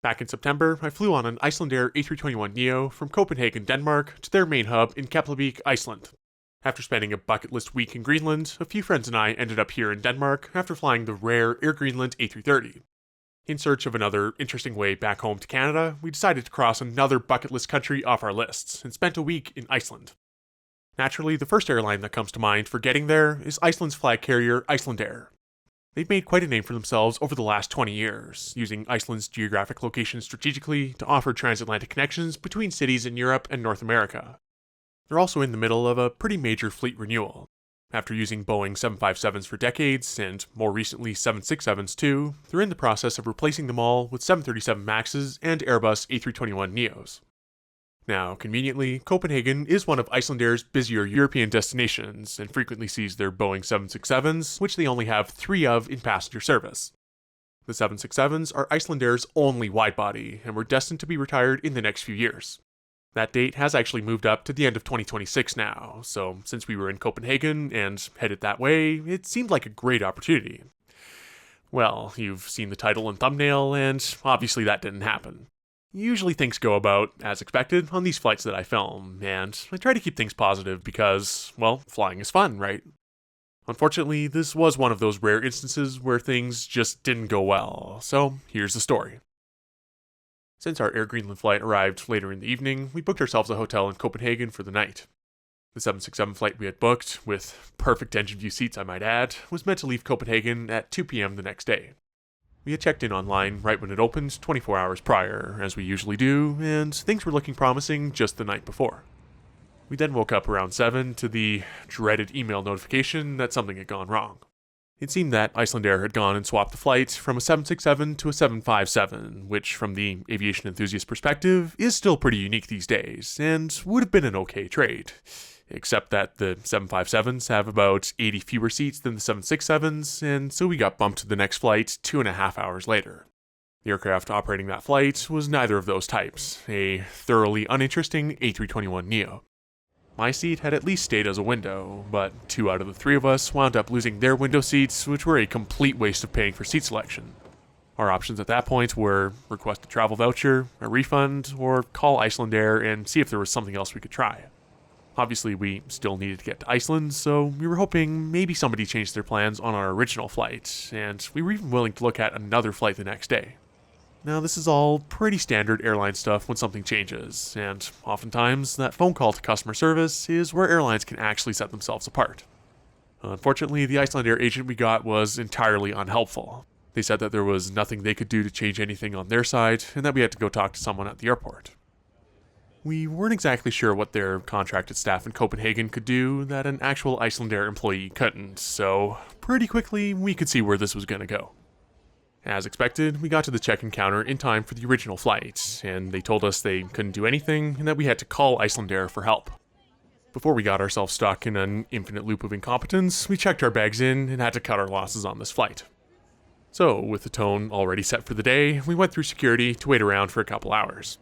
Back in September, I flew on an Icelandair A321 Neo from Copenhagen, Denmark to their main hub in Keflavik, Iceland. After spending a bucket list week in Greenland, a few friends and I ended up here in Denmark after flying the rare Air Greenland A330. In search of another interesting way back home to Canada, we decided to cross another bucket list country off our lists and spent a week in Iceland. Naturally, the first airline that comes to mind for getting there is Iceland's flag carrier Icelandair. They've made quite a name for themselves over the last 20 years, using Iceland's geographic location strategically to offer transatlantic connections between cities in Europe and North America. They're also in the middle of a pretty major fleet renewal. After using Boeing 757s for decades, and more recently 767s too, they're in the process of replacing them all with 737 MAXs and Airbus A321 Neos. Now, conveniently, Copenhagen is one of Icelandair's busier European destinations and frequently sees their Boeing 767s, which they only have 3 of in passenger service. The 767s are Icelandair's only widebody and were destined to be retired in the next few years. That date has actually moved up to the end of 2026 now, so since we were in Copenhagen and headed that way, it seemed like a great opportunity. Well, you've seen the title and thumbnail, and obviously that didn't happen. Usually things go about as expected on these flights that I film, and I try to keep things positive because, well, flying is fun, right? Unfortunately, this was one of those rare instances where things just didn't go well, so here's the story. Since our Air Greenland flight arrived later in the evening, we booked ourselves a hotel in Copenhagen for the night. The 767 flight we had booked, with perfect engine view seats I might add, was meant to leave Copenhagen at 2 p.m. the next day. We had checked in online right when it opened 24 hours prior, as we usually do, and things were looking promising just the night before. We then woke up around 7 to the dreaded email notification that something had gone wrong. It seemed that Icelandair had gone and swapped the flight from a 767 to a 757, which from the aviation enthusiast perspective is still pretty unique these days, and would have been an okay trade. Except that the 757s have about 80 fewer seats than the 767s, and so we got bumped to the next flight 2.5 hours later. The aircraft operating that flight was neither of those types, a thoroughly uninteresting A321 Neo. My seat had at least stayed as a window, but 2 out of the 3 of us wound up losing their window seats, which were a complete waste of paying for seat selection. Our options at that point were request a travel voucher, a refund, or call Icelandair and see if there was something else we could try. Obviously, we still needed to get to Iceland, so we were hoping maybe somebody changed their plans on our original flight, and we were even willing to look at another flight the next day. Now, this is all pretty standard airline stuff when something changes, and oftentimes that phone call to customer service is where airlines can actually set themselves apart. Unfortunately, the Icelandair agent we got was entirely unhelpful. They said that there was nothing they could do to change anything on their side, and that we had to go talk to someone at the airport. We weren't exactly sure what their contracted staff in Copenhagen could do that an actual Icelandair employee couldn't, so pretty quickly we could see where this was going to go. As expected, we got to the check-in counter in time for the original flight, and they told us they couldn't do anything and that we had to call Icelandair for help. Before we got ourselves stuck in an infinite loop of incompetence, we checked our bags in and had to cut our losses on this flight. So, with the tone already set for the day, we went through security to wait around for a couple hours.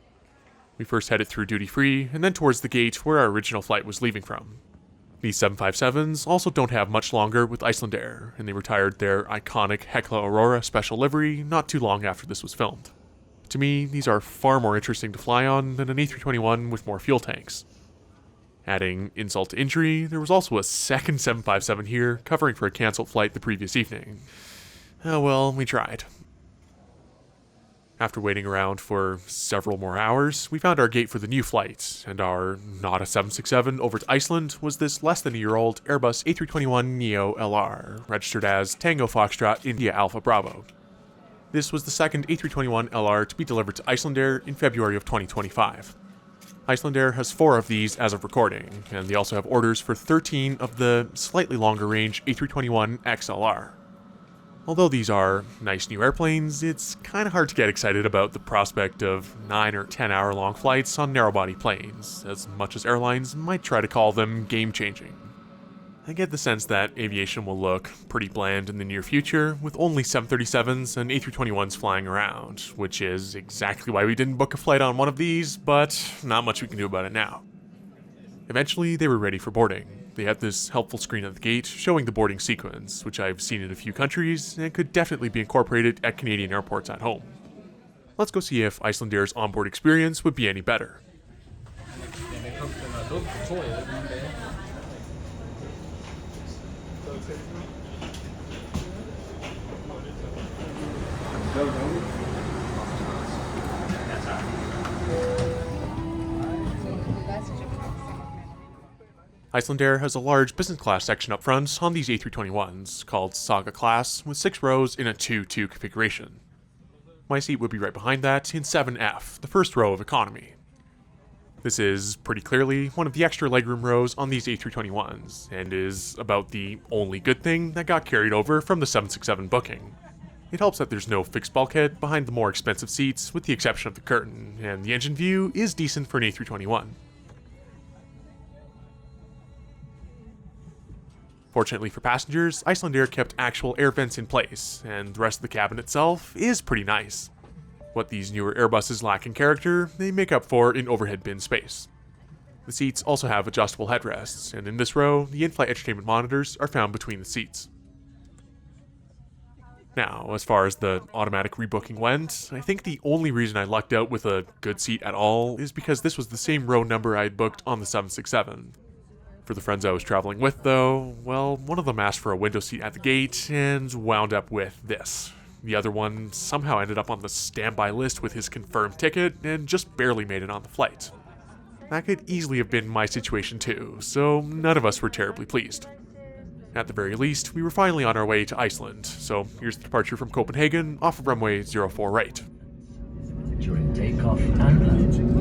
We first headed through duty-free, and then towards the gate where our original flight was leaving from. These 757s also don't have much longer with Icelandair, and they retired their iconic Hekla Aurora special livery not too long after this was filmed. To me, these are far more interesting to fly on than an A321 with more fuel tanks. Adding insult to injury, there was also a second 757 here covering for a cancelled flight the previous evening. Oh well, we tried. After waiting around for several more hours, we found our gate for the new flight, and our not a 767 over to Iceland was this less than a year old Airbus A321neoLR, registered as Tango Foxtrot India Alpha Bravo. This was the second A321LR to be delivered to Icelandair in February of 2025. Icelandair has 4 of these as of recording, and they also have orders for 13 of the slightly longer range A321XLR. Although these are nice new airplanes, it's kind of hard to get excited about the prospect of 9 or 10 hour long flights on narrow-body planes, as much as airlines might try to call them game-changing. I get the sense that aviation will look pretty bland in the near future, with only 737s and A321s flying around, which is exactly why we didn't book a flight on one of these, but not much we can do about it now. Eventually, they were ready for boarding. They had this helpful screen at the gate showing the boarding sequence, which I've seen in a few countries and could definitely be incorporated at Canadian airports at home. Let's go see if Icelandair's onboard experience would be any better. Icelandair has a large business class section up front on these A321s, called Saga Class, with 6 rows in a 2-2 configuration. My seat would be right behind that in 7F, the first row of economy. This is, pretty clearly, one of the extra legroom rows on these A321s, and is about the only good thing that got carried over from the 767 booking. It helps that there's no fixed bulkhead behind the more expensive seats, with the exception of the curtain, and the engine view is decent for an A321. Fortunately for passengers, Icelandair kept actual air vents in place, and the rest of the cabin itself is pretty nice. What these newer Airbuses lack in character, they make up for in overhead bin space. The seats also have adjustable headrests, and in this row, the in-flight entertainment monitors are found between the seats. Now, as far as the automatic rebooking went, I think the only reason I lucked out with a good seat at all is because this was the same row number I had booked on the 767. For the friends I was traveling with, though, well, one of them asked for a window seat at the gate and wound up with this. The other one somehow ended up on the standby list with his confirmed ticket and just barely made it on the flight. That could easily have been my situation too, so none of us were terribly pleased. At the very least, we were finally on our way to Iceland, so here's the departure from Copenhagen off of runway 04 right. During takeoff and landing.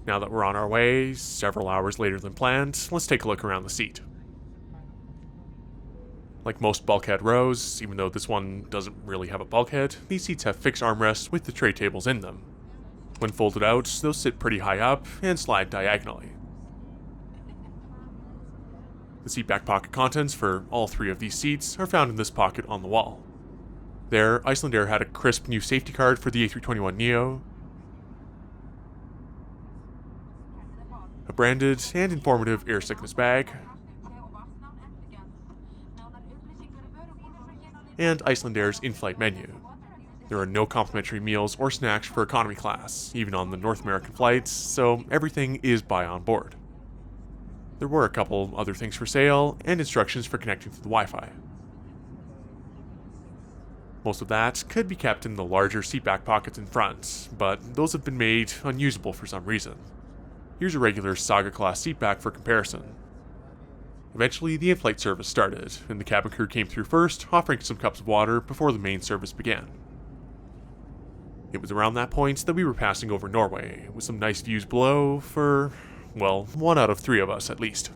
Now that we're on our way, several hours later than planned, let's take a look around the seat. Like most bulkhead rows, even though this one doesn't really have a bulkhead, these seats have fixed armrests with the tray tables in them. When folded out, they'll sit pretty high up and slide diagonally. The seat back pocket contents for all 3 of these seats are found in this pocket on the wall. There, Icelandair had a crisp new safety card for the A321 Neo, a branded and informative air sickness bag, and Icelandair's in-flight menu. There are no complimentary meals or snacks for economy class, even on the North American flights, so everything is buy on board. There were a couple other things for sale, and instructions for connecting to the Wi-Fi. Most of that could be kept in the larger seat back pockets in front, but those have been made unusable for some reason. Here's a regular Saga class seat back for comparison. Eventually, the in-flight service started, and the cabin crew came through first, offering some cups of water before the main service began. It was around that point that we were passing over Norway, with some nice views below for, well, 1 out of 3 of us at least.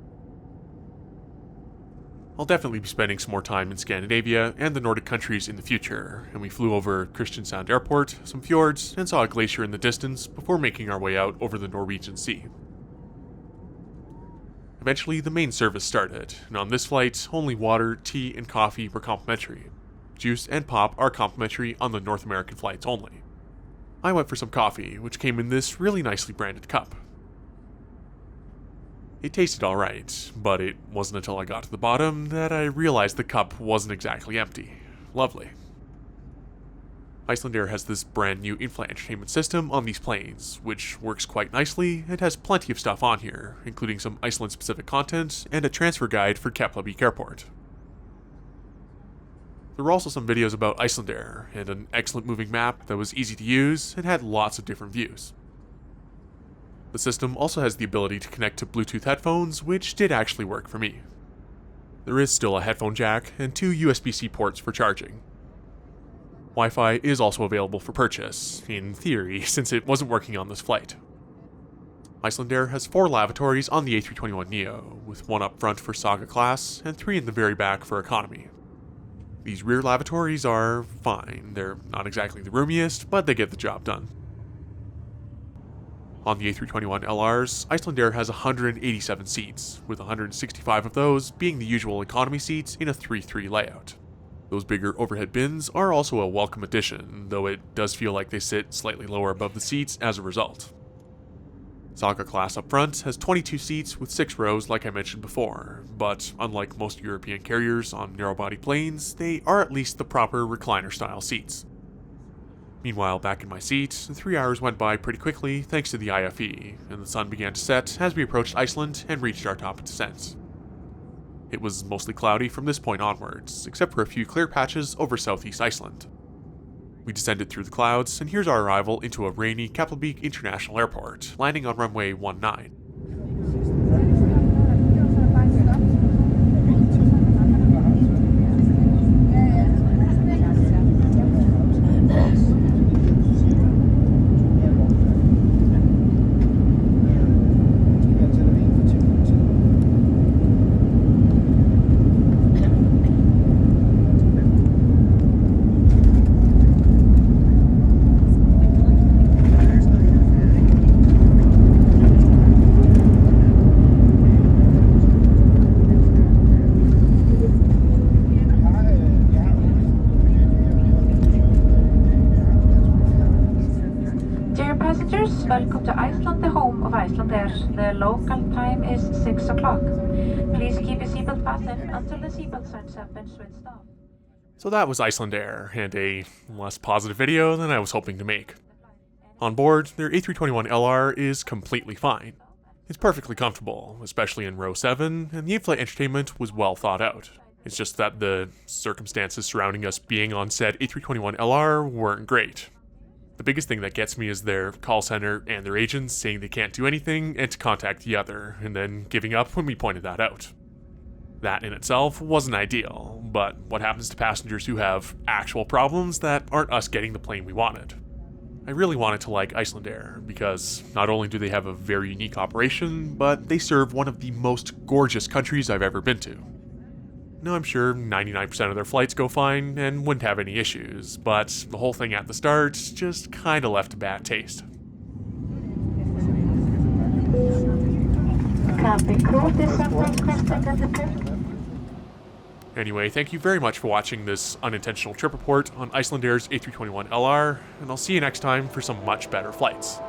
I'll definitely be spending some more time in Scandinavia and the Nordic countries in the future, and we flew over Kristiansand Airport, some fjords, and saw a glacier in the distance before making our way out over the Norwegian Sea. Eventually, the main service started, and on this flight, only water, tea, and coffee were complimentary. Juice and pop are complimentary on the North American flights only. I went for some coffee, which came in this really nicely branded cup. It tasted alright, but it wasn't until I got to the bottom that I realized the cup wasn't exactly empty. Lovely. Icelandair has this brand new in-flight entertainment system on these planes, which works quite nicely and has plenty of stuff on here, including some Iceland-specific content and a transfer guide for Keflavik Airport. There were also some videos about Icelandair, and an excellent moving map that was easy to use and had lots of different views. The system also has the ability to connect to Bluetooth headphones, which did actually work for me. There is still a headphone jack and 2 USB-C ports for charging. Wi-Fi is also available for purchase, in theory, since it wasn't working on this flight. Icelandair has 4 lavatories on the A321 Neo, with 1 up front for Saga class and 3 in the very back for economy. These rear lavatories are fine. They're not exactly the roomiest, but they get the job done. On the A321LRs, Icelandair has 187 seats, with 165 of those being the usual economy seats in a 3-3 layout. Those bigger overhead bins are also a welcome addition, though it does feel like they sit slightly lower above the seats as a result. Saga class up front has 22 seats with 6 rows like I mentioned before, but unlike most European carriers on narrow-body planes, they are at least the proper recliner-style seats. Meanwhile, back in my seat, 3 hours went by pretty quickly thanks to the IFE, and the sun began to set as we approached Iceland and reached our top descent. It was mostly cloudy from this point onwards, except for a few clear patches over southeast Iceland. We descended through the clouds, and here's our arrival into a rainy Keflavik International Airport, landing on runway 19. Welcome to Iceland, the home of Icelandair. The local time is 6 o'clock. Please keep your seatbelt fastened until the seatbelt signs have been switched off. So that was Icelandair, and a less positive video than I was hoping to make. On board, their A321LR is completely fine. It's perfectly comfortable, especially in row 7, and the in-flight entertainment was well thought out. It's just that the circumstances surrounding us being on said A321LR weren't great. The biggest thing that gets me is their call center and their agents saying they can't do anything and to contact the other, and then giving up when we pointed that out. That in itself wasn't ideal, but what happens to passengers who have actual problems that aren't us getting the plane we wanted? I really wanted to like Icelandair, because not only do they have a very unique operation, but they serve one of the most gorgeous countries I've ever been to. Now I'm sure 99% of their flights go fine and wouldn't have any issues, but the whole thing at the start just kinda left a bad taste. Anyway, thank you very much for watching this unintentional trip report on Icelandair's A321LR, and I'll see you next time for some much better flights.